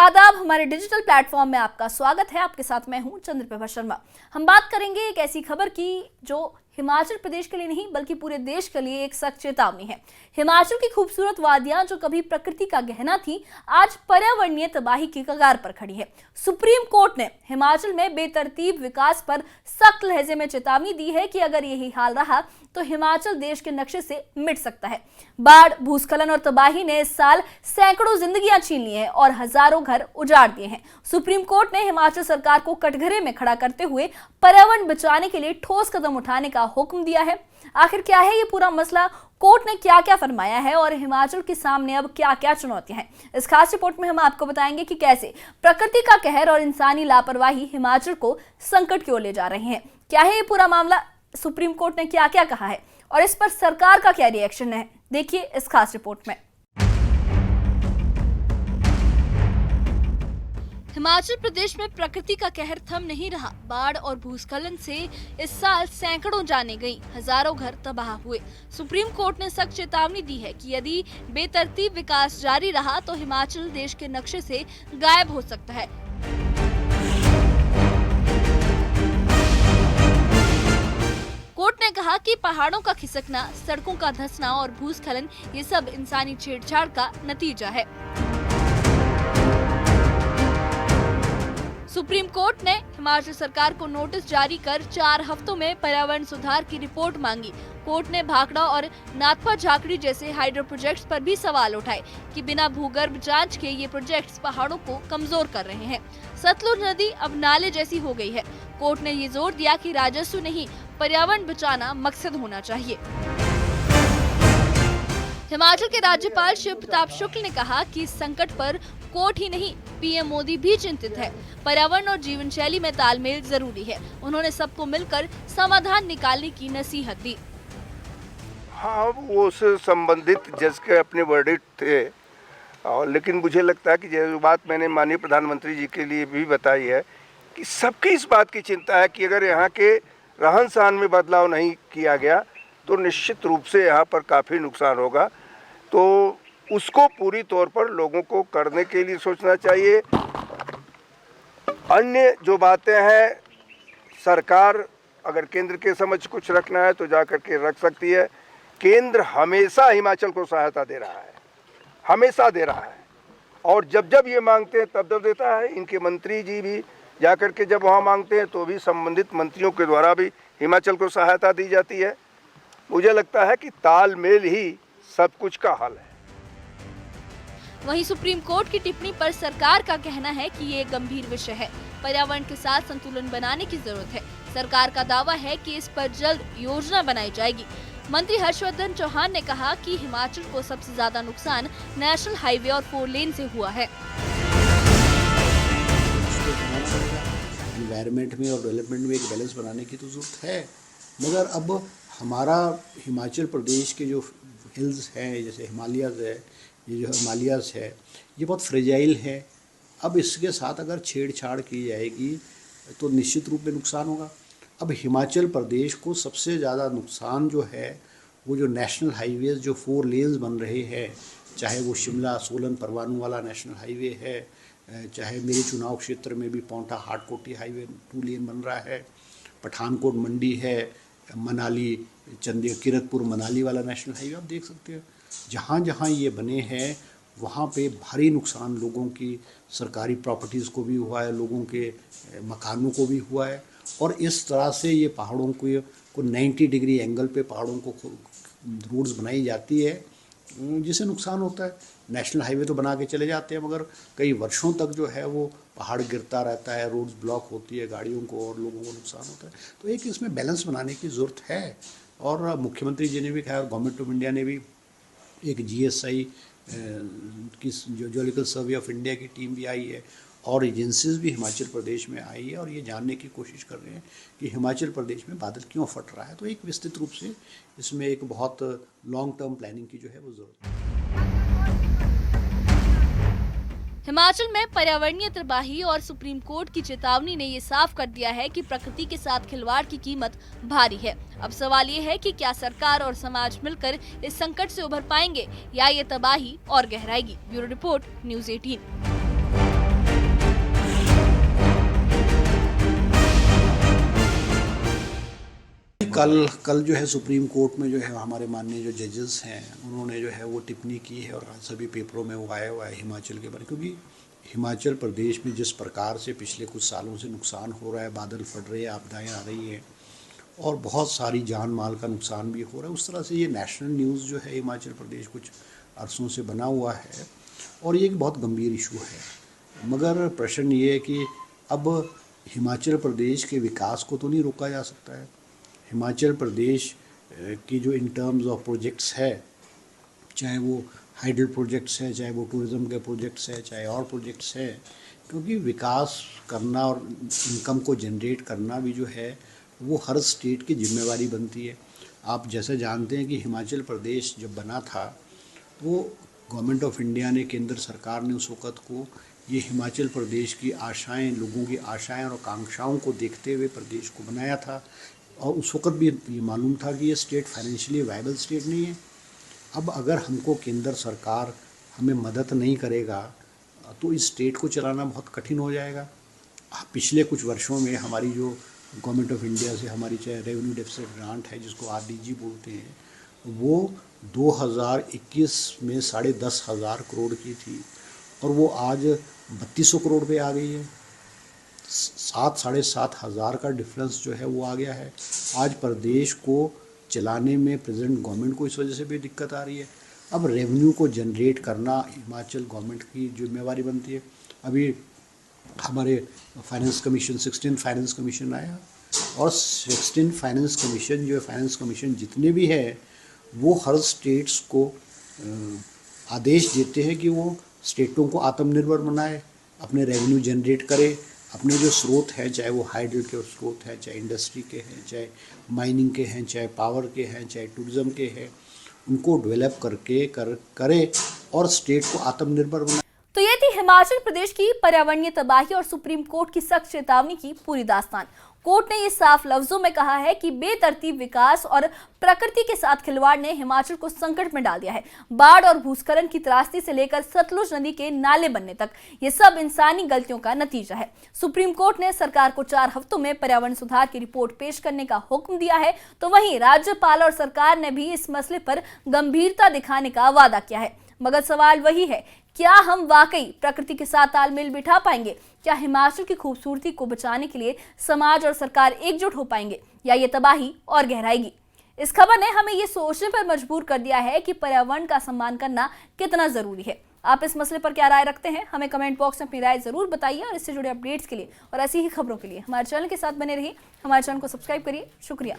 आदाब, हमारे digital platform में आपका स्वागत है। आपके साथ मैं हूं चंद्रप्रभा शर्मा। हम बात करेंगे एक ऐसी खबर की जो हिमाचल प्रदेश के लिए नहीं बल्कि पूरे देश के लिए एक सख्त चेतावनी है। हिमाचल की खूबसूरत वादियां जो कभी प्रकृति का गहना थी, आज पर्यावरणीय तबाही की कगार पर खड़ी है। सुप्रीम कोर्ट ने हिमाचल में बेतरतीब विकास पर सख्त लहजे में चेतावनी दी है कि अगर यही हाल रहा तो हिमाचल देश के नक्शे से मिट सकता है। बाढ़, भूस्खलन और तबाही ने इस साल सैकड़ों जिंदगियां छीन ली हैं और हजारों घर उजाड़ दिए हैं। सुप्रीम कोर्ट ने हिमाचल सरकार को कटघरे में खड़ा करते हुए पर्यावरण बचाने के लिए ठोस कदम उठाने का हुक्म दिया है। आखिर क्या है ये पूरा मसला, कोर्ट ने क्या क्या फरमाया है और हिमाचल के सामने अब क्या क्या चुनौतियां हैं, इस खास रिपोर्ट में हम आपको बताएंगे कि कैसे प्रकृति का कहर और इंसानी लापरवाही हिमाचल को संकट की ओर ले जा रहे हैं। क्या है ये पूरा मामला, सुप्रीम कोर्ट ने क्या क्या कहा है और इस पर सरकार का क्या रिएक्शन है, देखिए इस खास रिपोर्ट में। हिमाचल प्रदेश में प्रकृति का कहर थम नहीं रहा। बाढ़ और भूस्खलन से इस साल सैकड़ों जानें गईं, हजारों घर तबाह हुए। सुप्रीम कोर्ट ने सख्त चेतावनी दी है कि यदि बेतरतीब विकास जारी रहा तो हिमाचल देश के नक्शे से गायब हो सकता है। कोर्ट ने कहा कि पहाड़ों का खिसकना, सड़कों का धंसना और भूस्खलन ये सब इंसानी छेड़छाड़ का नतीजा है। सुप्रीम कोर्ट ने हिमाचल सरकार को नोटिस जारी कर 4 हफ्तों में पर्यावरण सुधार की रिपोर्ट मांगी। कोर्ट ने भाखड़ा और नाथपा झाकड़ी जैसे हाइड्रो प्रोजेक्ट्स पर भी सवाल उठाए कि बिना भूगर्भ जांच के ये प्रोजेक्ट्स पहाड़ों को कमजोर कर रहे हैं। सतलुज नदी अब नाले जैसी हो गई है। कोर्ट ने ये जोर दिया कि राजस्व नहीं, पर्यावरण बचाना मकसद होना चाहिए। हिमाचल के राज्यपाल शिव प्रताप शुक्ल ने कहा कि इस संकट पर कोर्ट ही नहीं, पीएम मोदी भी चिंतित है। पर्यावरण और जीवन शैली में तालमेल जरूरी है। उन्होंने सबको मिलकर समाधान निकालने की नसीहत दी। हाँ, वो उससे संबंधित जज के अपने वर्डिक्ट थे, और लेकिन मुझे लगता है कि जो बात मैंने माननीय प्रधानमंत्री जी के लिए भी बताई है कि सबकी इस बात की चिंता है कि अगर यहाँ के रहन सहन में बदलाव नहीं किया गया तो निश्चित रूप से यहाँ पर काफ़ी नुकसान होगा। तो उसको पूरी तौर पर लोगों को करने के लिए सोचना चाहिए। अन्य जो बातें हैं, सरकार अगर केंद्र के समझ कुछ रखना है तो जा कर के रख सकती है। केंद्र हमेशा हिमाचल को सहायता दे रहा है, हमेशा दे रहा है, और जब जब ये मांगते हैं तब तब देता है। इनके मंत्री जी भी जा कर के जब वहाँ मांगते हैं तो भी संबंधित मंत्रियों के द्वारा भी हिमाचल को सहायता दी जाती है। मुझे लगता है कि तालमेल ही सब कुछ का हल है। वहीं सुप्रीम कोर्ट की टिप्पणी पर सरकार का कहना है कि ये गंभीर विषय है, पर्यावरण के साथ संतुलन बनाने की जरूरत है। सरकार का दावा है कि इस पर जल्द योजना बनाई जाएगी। मंत्री हर्षवर्धन चौहान ने कहा कि हिमाचल को सबसे ज्यादा नुकसान नेशनल हाईवे और 4 लेन से हुआ है। एनवायरनमेंट में और डेवलपमेंट में एक बैलेंस बनाने की तो जरूरत है, मगर अब हमारा हिमाचल प्रदेश के जो हिल्स हैं, जैसे हिमालयाज़ है, ये जो हिमालयाज़ है, ये बहुत फ्रेजाइल है। अब इसके साथ अगर छेड़छाड़ की जाएगी तो निश्चित रूप में नुकसान होगा। अब हिमाचल प्रदेश को सबसे ज़्यादा नुकसान जो है वो जो नेशनल हाईवेज़ जो 4 लेन्स बन रहे हैं, चाहे वो शिमला सोलन परवाणू वाला नेशनल हाईवे है, चाहे मेरे चुनाव क्षेत्र में भी पौंटा हाटकोटी हाईवे 2 लेन बन रहा है, पठानकोट मंडी है, मनाली किरतपुर मनाली वाला नेशनल हाईवे आप देख सकते हो। जहाँ जहाँ ये बने हैं वहाँ पे भारी नुकसान लोगों की सरकारी प्रॉपर्टीज़ को भी हुआ है, लोगों के मकानों को भी हुआ है, और इस तरह से ये पहाड़ों को 90 डिग्री एंगल पे पहाड़ों को रोड्स बनाई जाती है जिससे नुकसान होता है। नेशनल हाईवे तो बना के चले जाते हैं, मगर कई वर्षों तक जो है वो पहाड़ गिरता रहता है, रोड्स ब्लॉक होती है, गाड़ियों को और लोगों को नुकसान होता है। तो एक इसमें बैलेंस बनाने की ज़रूरत है, और मुख्यमंत्री जी ने भी कहा और गवर्नमेंट ऑफ इंडिया ने भी एक GSI की जियोलॉजिकल सर्वे ऑफ इंडिया की टीम भी आई है, और एजेंसीज भी हिमाचल प्रदेश में आई है, और ये जानने की कोशिश कर रहे हैं कि हिमाचल प्रदेश में बादल क्यों फट रहा है। तो एक विस्तृत रूप से इसमें एक बहुत लॉन्ग टर्म प्लानिंग की जो है वो ज़रूरत है। हिमाचल में पर्यावरणीय तबाही और सुप्रीम कोर्ट की चेतावनी ने ये साफ कर दिया है कि प्रकृति के साथ खिलवाड़ की कीमत भारी है। अब सवाल ये है कि क्या सरकार और समाज मिलकर इस संकट से उभर पाएंगे या ये तबाही और गहराएगी। Bureau report, news 18। कल जो है सुप्रीम कोर्ट में जो है हमारे माननीय जो जजेस हैं उन्होंने जो है वो टिप्पणी की है और सभी पेपरों में वो आया हुआ है हिमाचल के बारे में, क्योंकि हिमाचल प्रदेश में जिस प्रकार से पिछले कुछ सालों से नुकसान हो रहा है, बादल फट रहे हैं, आपदाएँ आ रही हैं और बहुत सारी जान माल का नुकसान भी हो रहा है, उस तरह से ये नेशनल न्यूज़ जो है हिमाचल प्रदेश कुछ अरसों से बना हुआ है और ये एक बहुत गंभीर इशू है। मगर प्रश्न ये है कि अब हिमाचल प्रदेश के विकास को तो नहीं रोका जा सकता है। हिमाचल प्रदेश की जो इन टर्म्स ऑफ प्रोजेक्ट्स है, चाहे वो हाइडल प्रोजेक्ट्स है, चाहे वो टूरिज़्म के प्रोजेक्ट्स है, चाहे और प्रोजेक्ट्स है, क्योंकि विकास करना और इनकम को जनरेट करना भी जो है वो हर स्टेट की जिम्मेवारी बनती है। आप जैसे जानते हैं कि हिमाचल प्रदेश जब बना था वो गवर्नमेंट ऑफ इंडिया ने, केंद्र सरकार ने उस वक़्त को ये हिमाचल प्रदेश की आशाएं, लोगों की आशाएं और आकांक्षाओं को देखते हुए प्रदेश को बनाया था और उस वक़्त भी ये मालूम था कि ये स्टेट फाइनेंशियली वायबल स्टेट नहीं है। अब अगर हमको केंद्र सरकार हमें मदद नहीं करेगा तो इस स्टेट को चलाना बहुत कठिन हो जाएगा। पिछले कुछ वर्षों में हमारी जो गवर्नमेंट ऑफ इंडिया से हमारी चाहे रेवेन्यू डेफिसिट ग्रांट है जिसको RDG बोलते हैं, वो 2021 में 10,500 करोड़ की थी और वो आज 3200 करोड़ पे आ गई है। 7,500 का डिफरेंस जो है वो आ गया है। आज प्रदेश को चलाने में प्रेजेंट गवर्नमेंट को इस वजह से भी दिक्कत आ रही है। अब रेवेन्यू को जनरेट करना हिमाचल गवर्नमेंट की जिम्मेवारी बनती है। अभी हमारे फाइनेंस कमीशन 16 फाइनेंस कमीशन आया और 16 फाइनेंस कमीशन जो है, फाइनेंस कमीशन जितने भी है वो हर स्टेट्स को आदेश देते हैं कि वो स्टेटों को आत्मनिर्भर बनाए, अपने रेवेन्यू जनरेट करे, अपने जो स्रोत हैं, चाहे वो हाइडल के स्रोत हैं, चाहे इंडस्ट्री के हैं, चाहे माइनिंग के हैं, चाहे पावर के हैं, चाहे टूरिज़्म के हैं, उनको डेवलप करके करे और स्टेट को आत्मनिर्भर बनाए। तो ये थी हिमाचल प्रदेश की पर्यावरणीय तबाही और सुप्रीम कोर्ट की सख्त चेतावनी की पूरी दास्तान। कोर्ट ने ये साफ लफ्जों में कहा है कि बेतरतीब विकास और प्रकृति के साथ खिलवाड़ ने हिमाचल को संकट में डाल दिया है। बाढ़ और भूस्खलन की त्रासदी से लेकर सतलुज नदी के नाले बनने तक ये सब इंसानी गलतियों का नतीजा है। सुप्रीम कोर्ट ने सरकार को 4 हफ्तों में पर्यावरण सुधार की रिपोर्ट पेश करने का हुक्म दिया है, तो वहीं राज्यपाल और सरकार ने भी इस मसले पर गंभीरता दिखाने का वादा किया है। मगर सवाल वही है, क्या हम वाकई प्रकृति के साथ तालमेल बिठा पाएंगे? क्या हिमाचल की खूबसूरती को बचाने के लिए समाज और सरकार एकजुट हो पाएंगे या ये तबाही और गहराएगी? इस खबर ने हमें ये सोचने पर मजबूर कर दिया है कि पर्यावरण का सम्मान करना कितना जरूरी है। आप इस मसले पर क्या राय रखते हैं? हमें कमेंट बॉक्स में अपनी राय जरूर बताइए और इससे जुड़े अपडेट्स के लिए और ऐसी ही खबरों के लिए हमारे चैनल के साथ बने रहिए। हमारे चैनल को सब्सक्राइब करिए। शुक्रिया।